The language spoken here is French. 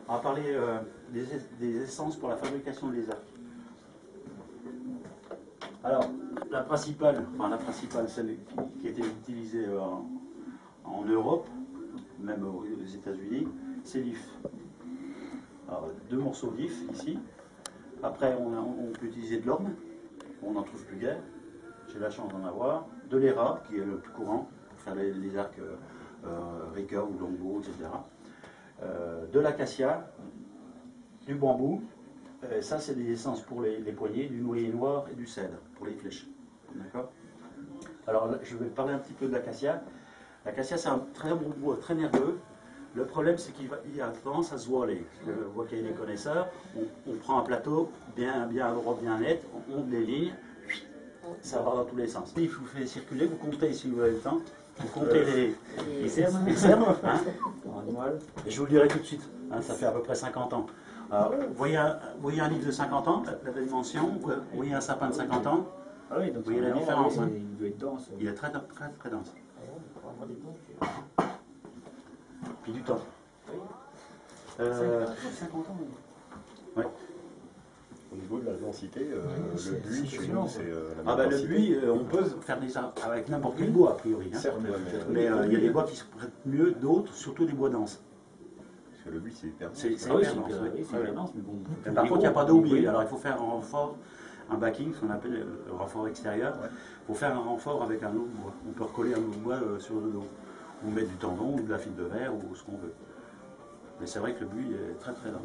On va parler des essences pour la fabrication des arcs. Alors, la principale, celle qui était utilisée en Europe, même aux États-Unis, c'est l'IF. Alors, 2 morceaux d'IF ici. Après, on peut utiliser de l'orme, on n'en trouve plus guère. J'ai la chance d'en avoir. De l'ERA, qui est le plus courant, pour faire les arcs Ricoeur ou Longbow, etc. De l'acacia, du bambou. Ça, c'est des essences pour les poignets, du noyer noir et du cèdre pour les flèches. D'accord. Alors, là, je vais parler un petit peu de l'acacia. L'acacia, c'est un très bon bois, très nerveux. Le problème, c'est qu'il a tendance à se voiler. Je vois qu'il y a des connaisseurs. On prend un plateau bien droit, bien net, on monte des lignes, ça va dans tous les sens. Il vous fait circuler, vous comptez si vous avez le temps. Vous comptez les cernes, hein, et je vous le dirai tout de suite. Hein, ça fait à peu près 50 ans. Alors, vous voyez un livre de 50 ans, la dimension, vous voyez un sapin de 50 ans, ah oui, donc vous voyez la différence. Hein. Il doit être dense. Il est très dense. Puis du temps. 50 ans. Ouais. Au niveau de la densité, le buis, chez nous, c'est la Ah même le densité. buis, on peut faire des arbres avec n'importe quel bois, a priori. Hein. Certes, Mais il y a des bois qui se prêtent mieux, d'autres, surtout des bois denses. parce que le buis, c'est hyper dense. C'est Ah oui, hyper dense. c'est hyper dense, mais bon. Mais par contre, il n'y a pas d'eau-biais. Alors il faut faire un renfort, un backing, ce qu'on appelle le renfort extérieur. Il faut faire un renfort avec un autre bois. On peut recoller un autre bois sur le dos. Ou mettre du tendon, ou de la fibre de verre, ou ce qu'on veut. Mais c'est vrai que le buis est très dense.